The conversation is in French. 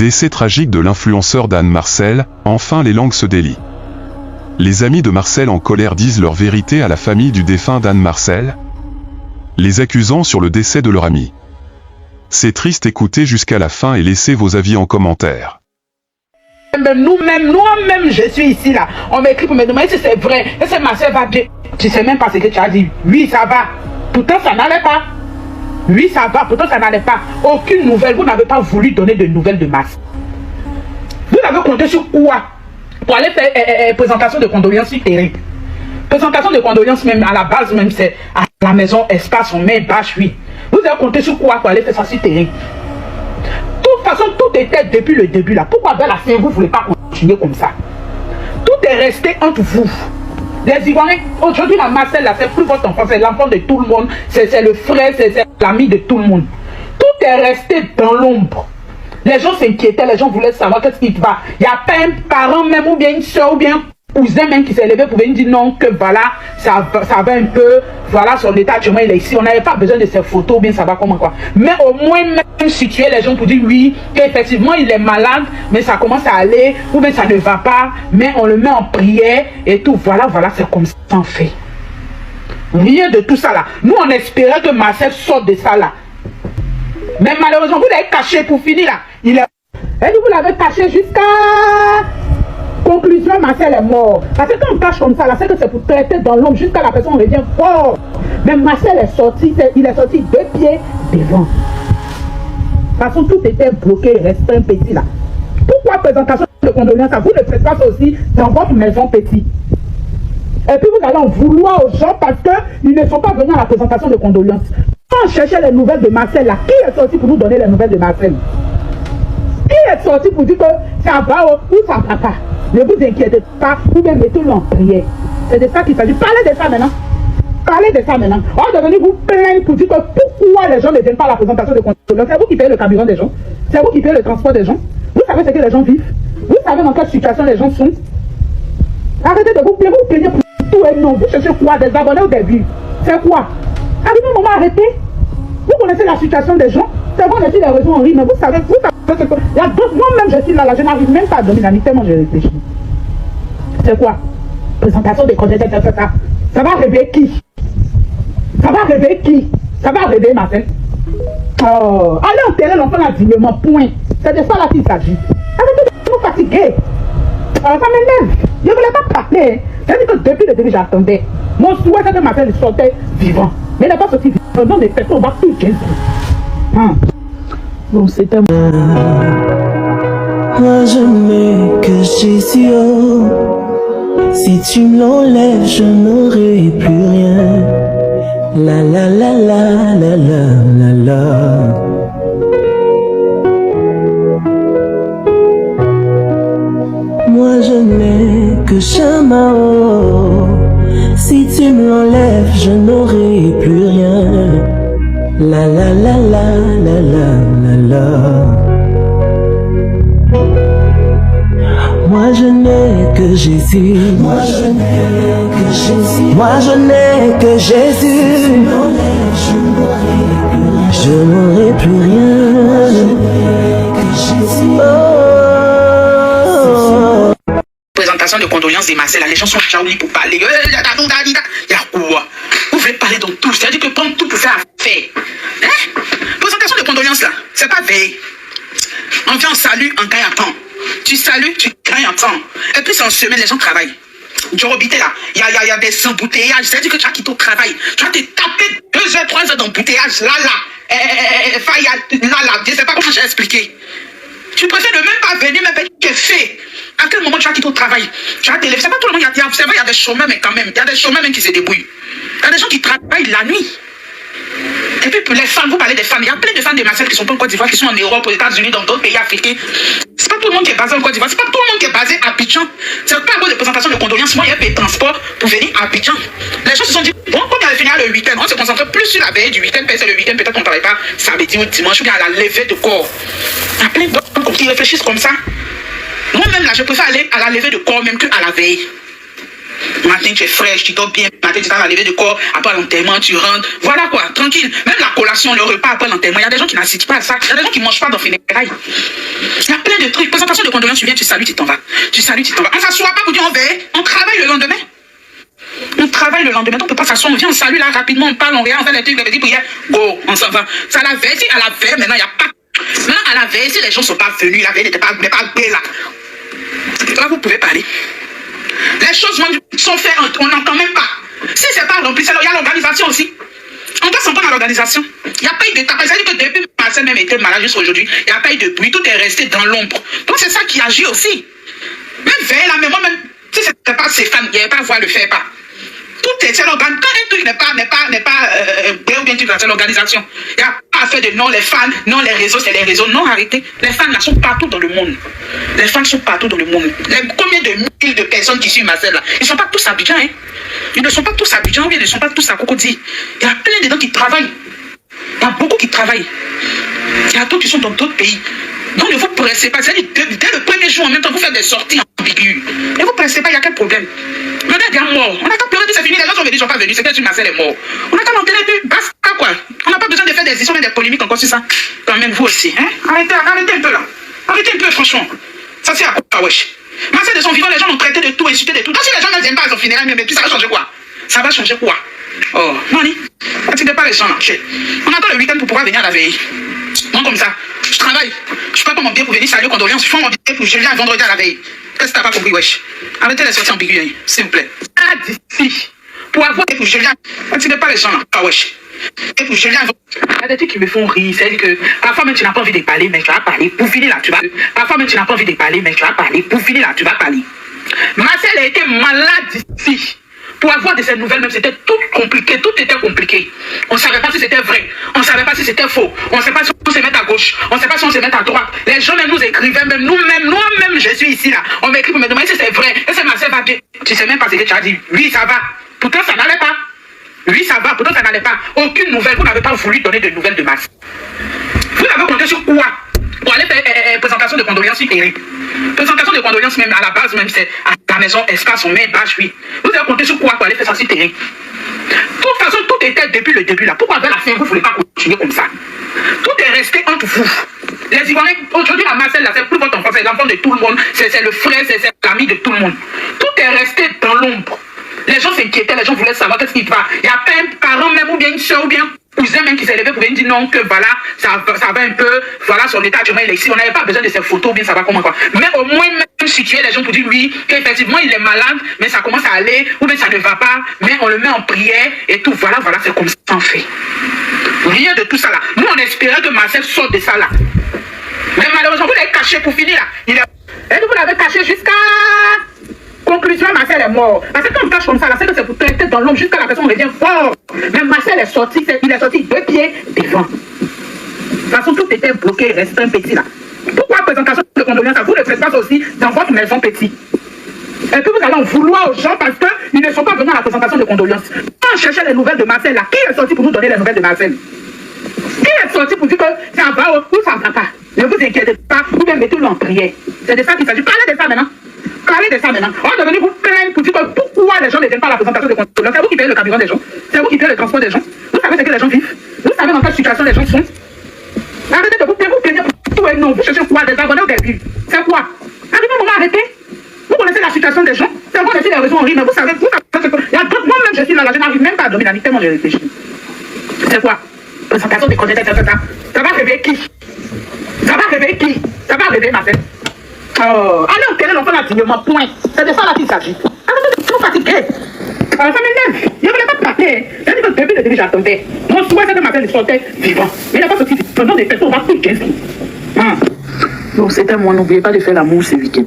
Décès tragique de l'influenceur d'Anne Marcel, enfin les langues se délient. Les amis de Marcel en colère disent leur vérité à la famille du défunt d'Anne Marcel, les accusant sur le décès de leur ami. C'est triste, écoutez jusqu'à la fin et laissez vos avis en commentaire. Nous-mêmes, je suis ici là. On m'écrit pour me demander si c'est vrai. Est-ce que Marcel va bien? Tu sais même pas ce que tu as dit. Oui, ça va. Pourtant, ça n'allait pas. Oui, ça va. Pourtant, ça n'allait pas. Aucune nouvelle. Vous n'avez pas voulu donner de nouvelles de Marcel. Vous avez compté sur quoi? Pour aller faire présentation de condoléances sur terrain. Présentation de condoléances, même à la base, même c'est à la maison, espace, on met bâche, oui. Vous avez compté sur quoi pour aller faire ça sur terrain? De toute façon, tout était depuis le début là. Pourquoi vers la fin, vous ne voulez pas continuer comme ça? Tout est resté entre vous. Les Ivoiriens, aujourd'hui, la Marcel là, c'est plus votre enfant, c'est l'enfant de tout le monde, c'est le frère, c'est l'ami de tout le monde. Tout est resté dans l'ombre. Les gens s'inquiétaient, les gens voulaient savoir qu'est-ce qui va. Il n'y a pas un parent même, ou bien une soeur, ou bien un cousin même qui s'est levé pour venir dire non, que voilà, ça va un peu, voilà, son état actuellement, il est ici. On n'avait pas besoin de ces photos, ou bien ça va comment quoi. Mais au moins, même situer les gens pour dire oui, qu'effectivement, il est malade, mais ça commence à aller, ou bien ça ne va pas, mais on le met en prière et tout. Voilà, c'est comme ça on fait. Rien de tout ça là. Nous, on espérait que Marcel sorte de ça là. Mais malheureusement, vous l'avez caché pour finir là. Et vous l'avez caché jusqu'à conclusion, Marcel est mort. Parce que quand on cache comme ça, là, c'est que c'est pour traiter dans l'ombre jusqu'à la personne revient fort. Mais Marcel est sorti, il est sorti 2 pieds devant. De toute façon, tout était bloqué, il restait un petit là. Pourquoi présentation de condoléances? Vous ne faites pas ça aussi dans votre maison petit. Et puis vous allez en vouloir aux gens parce qu'ils ne sont pas venus à la présentation de condoléances. Quand on cherchait les nouvelles de Marcel là, qui est sorti pour nous donner les nouvelles de Marcel? Qui est sorti pour dire que ça va ou ça va pas? Ne vous inquiétez pas, vous même mettez-le en prière. C'est de ça qu'il s'agit. Parlez de ça maintenant. Parlez de ça maintenant. On est venu vous plaindre pour dire que pourquoi les gens ne viennent pas à la présentation de condoléances. C'est vous qui payez le carburant des gens. C'est vous qui payez le transport des gens. Vous savez ce que les gens vivent. Vous savez dans quelle situation les gens sont. Arrêtez de vous plaindre pour tout et non. Vous cherchez quoi? Des abonnés ou des vues? C'est quoi? Arrivez un moment, arrêtez. Vous connaissez la situation des gens. C'est bon, on dit les raisons en rime, mais vous savez ce que... Il y a d'autres, moi-même je suis là, je n'arrive même pas à donner la nuit tellement je réfléchis. C'est quoi? Présentation des congés, ça va réveiller qui? Ça va réveiller qui? Ça va réveiller Marcel. Oh, allez enterrer l'enfant là dignement, point. C'est de ça là qu'il s'agit. Arrêtez de vous fatiguer. Ça m'énerve. Je ne voulais pas parler. C'est-à-dire que depuis le début, j'attendais. Mon souhait, c'est que Marcel sortait vivant. Mais il n'a pas sorti vivant. Non, mais fait, on va tout Jésus. Bon, c'était moi. Moi, je n'ai que Jésus. Si tu me l'enlèves, je n'aurai plus rien. La la la la la la la la. Moi je n'ai que Chamao. Si tu me l'enlèves, je n'aurai plus rien. La la la la la la la la. Moi je n'ai que Jésus. Moi je n'ai que Jésus. Moi je n'ai que Jésus. Je n'aurai plus rien. Je n'ai que Jésus. Présentation de condoléances de Marcel, les gens sont chaouli pour parler. Il y a quoi? Vous voulez parler dans tout, c'est-à-dire que prendre tout pour faire affaire. Hein? Présentation de condoléances là, c'est pas veille. On vient en salut, en gagne en temps. Tu salues, tu gagnes en temps. Et puis c'est en semaine, les gens travaillent. Jorobité là, il y a des embouteillages, c'est-à-dire que tu vas quitter au travail. Tu vas te taper 2 heures, 3 heures d'embouteillage, là. Je sais pas comment j'ai expliqué. Tu préfères ne même pas venir, mais tu es fait. À quel moment tu vas quitter au travail? Tu vas te lever. C'est pas tout le monde, c'est vrai, il y a des chômeurs, mais quand même, il y a des chômeurs même qui se débrouillent. Il y a des gens qui travaillent la nuit. Et puis pour les femmes, vous parlez des femmes, il y a plein de femmes de Marcel qui sont pas en Côte d'Ivoire, qui sont en Europe, aux États-Unis, dans d'autres pays africains. C'est pas tout le monde qui est basé en Côte d'Ivoire, c'est pas tout le monde qui est basé à Abidjan. C'est pas à cause de présentation de condoléances. Moi, il y a des transports pour venir à Abidjan. Les gens se sont dit, bon, quand on avait fini le week-end, on se concentrait plus sur la veille du week-end, parce que le week-end, peut-être qu'on ne travaille pas samedi ou dimanche, ou bien à la levée de corps. Il y a plein d'autres qui réfléchissent comme ça. Moi-même, là, je préfère aller à la levée de corps même qu'à la veille. Matin, tu es fraîche, tu dors bien. Matin, tu t'as levé de corps. Après l'enterrement, tu rentres. Voilà quoi, tranquille. Même la collation, le repas après l'enterrement, il y a des gens qui n'assistent pas à ça. Il y a des gens qui ne mangent pas dans les funérailles. Il y a plein de trucs. Présentation de condoléances, tu viens, tu salues, tu t'en vas. Tu salues, tu t'en vas. On ne s'assoit pas pour dire on veille. On travaille le lendemain. On travaille le lendemain, on ne peut pas s'asseoir, on vient, on salue là rapidement, on parle, on regarde, on fait les trucs, les petites prières, go, on s'en va. C'est à la veille, si à la veille, maintenant, il n'y a pas. Maintenant, à la veille, si les gens ne sont pas venus, la veille n'est pas belle là. Là, vous pouvez parler. Les choses sont faites, on n'entend même pas. Si c'est pas rempli, il y a l'organisation aussi. On doit s'entendre à l'organisation. Il n'y a pas eu de tapage. C'est-à-dire que depuis Marcel même était malade jusqu'à aujourd'hui, il n'y a pas eu de bruit, tout est resté dans l'ombre. Donc c'est ça qui agit aussi. Même veille là, mais moi-même, si ce n'était pas Stéphane, il n'y avait pas à voir le faire pas. Tout est, c'est l'organisation. Quand un truc n'est pas ou bien c'est l'organisation. Il n'y a pas à faire de non les fans, non les réseaux, c'est les réseaux. Non, arrêtez. Les fans là sont partout dans le monde. Les fans sont partout dans le monde. Combien de milliers de personnes qui suivent Marcel là, ils ne sont pas tous à Abidjan, hein. Ils ne sont pas tous à Abidjan, ils ne sont pas tous à Cocody. Il y a plein de gens qui travaillent. Il y a beaucoup qui travaillent. Il y a d'autres qui sont dans d'autres pays. Donc ne vous pressez pas. C'est-à-dire, dès le premier jour, en même temps, vous faites des sorties ambiguës. Ne vous pressez pas, il y a quel problème? On a bien mort. On n'a qu'à pleurer, c'est fini. Les gens sont venus, ils ne sont pas venus. C'est que Marcel est mort. On n'a qu'à l'enterrer, puis basta quoi. On n'a pas besoin de faire des histoires, des polémiques encore sur ça. Quand même, vous aussi. Hein? Arrêtez un peu là. Arrêtez un peu, franchement. Ça, c'est à quoi, wesh. Marcel de son vivant, les gens l'ont traité de tout, insulté de tout. Donc si les gens n'aiment pas à son funérail, mais puis ça va changer quoi? Ça va changer quoi? Oh, non, ni. Fatiguez pas les gens là. On attend le week-end pour pouvoir venir à la veille. Non, comme ça. Je travaille. Je fais pas mon bien pour venir saluer condoléances. Je fais mon bien pour je viens vendredi à la veille. Qu'est-ce que t'as pas compris, wesh? Arrêtez les sorties ambiguës, s'il vous plaît. Ah, d'ici. Pour avoir pour je viens. Fatiguez pas les gens là. Ah, wesh. Et pour je viens. Il y a des trucs qui me font rire. C'est que parfois même tu n'as pas envie de parler, mais tu vas parler. Pour finir là, tu vas. Parfois même tu n'as pas envie de parler, mais tu vas parler. Pour finir là, tu vas parler. Marcel a été malade ici. Pour avoir de ces nouvelles, même c'était tout compliqué, tout était compliqué. On ne savait pas si c'était vrai, on ne savait pas si c'était faux, on ne savait pas si on se met à gauche, on ne savait pas si on se met à droite. Les gens même nous écrivaient, même nous-mêmes, je suis ici là, on m'écrit pour me demander si c'est vrai, et c'est Marcel va bien. Tu ne sais même pas ce que tu as dit. Oui, ça va. Pourtant, ça n'allait pas. Oui, ça va. Pourtant, ça n'allait pas. Aucune nouvelle. Vous n'avez pas voulu donner de nouvelles de Marcel. Vous avez compté sur quoi? Pour aller faire présentation de condoléances sur Eric. Présentation de condoléances, même à la base, même c'est à la maison, espace, on met bâche, oui. Vous avez compté sur quoi pour aller faire ça sur Eric? De toute façon, tout était depuis le début là. Pourquoi à la fin, vous ne voulez pas continuer comme ça? Tout est resté entre vous. Les Ivoiriens, aujourd'hui, la Marcel, là, c'est plus votre enfant, c'est l'enfant de tout le monde, c'est le frère, c'est l'ami de tout le monde. Tout est resté dans l'ombre. Les gens s'inquiétaient, les gens voulaient savoir qu'est-ce qui va. Il n'y a pas un parent même, ou bien une soeur, ou bien cousin même qui s'est levé pour venir dire non, que voilà, ça va un peu, voilà son état actuellement, il est ici. On n'avait pas besoin de ces photos, ou bien ça va comment quoi. Mais au moins, même situer les gens pour dire oui, qu'effectivement il est malade, mais ça commence à aller, ou bien ça ne va pas, mais on le met en prière et tout. Voilà, c'est comme ça on fait. Rien de tout ça là. Nous, on espérait que Marcel sorte de ça là. Mais malheureusement, vous l'avez caché pour finir là. Et vous l'avez caché jusqu'à. Conclusion, Marcel est mort. Parce que quand on cache comme ça, là, c'est que c'est pour traiter dans l'ombre jusqu'à la personne revient fort. Mais Marcel est sorti, il est sorti 2 pieds devant. De toute façon, tout était bloqué, il reste un petit là. Pourquoi présentation de condoléances? Vous le faites pas aussi dans votre maison petit. Et puis vous allez en vouloir aux gens parce qu'ils ne sont pas venus à la présentation de condoléances. Quand on cherchait les nouvelles de Marcel là, qui est sorti pour nous donner les nouvelles de Marcel? Qui est sorti pour dire que ça va ou ça ne va pas? Ne vous inquiétez pas, vous bien mettez-le en prière. C'est de ça qu'il s'agit. Parlez de ça maintenant. Parlez de ça maintenant. On est venu vous plaindre pour dire que pourquoi les gens ne viennent pas à la présentation de condoléances. C'est vous qui payez le carburant des gens. C'est vous qui payez le transport des gens. Vous savez ce que les gens vivent. Vous savez dans quelle situation les gens sont. Arrêtez de vous plaindre pour tout et non. Vous cherchez quoi? Des abonnés ou des vues? C'est quoi? Arrivez un moment, arrêtez. Vous connaissez la situation des gens. C'est vous aussi les raisons horribles, mais vous savez, moi-même je suis là, je n'arrive même pas à dormir la nuit tellement je réfléchis. C'est quoi? Présentation des condoléances, ça va réveiller qui? Ça va réveiller qui? Ça va réveiller ma tête. Oh, allez enterrer l'enfant là dignement, point. C'est de ça là qu'il s'agit. Arrêtez de vous fatiguer. Ça m'énerve. Je ne voulais pas partir. J'ai dit que depuis le début j'attendais. Mon souhait c'est que ma tête sortait vivant. Mais il n'a pas sorti vivant. Pendant des personnes, on va plus 15 jours. Donc c'était moi, n'oubliez pas de faire l'amour ce week-end.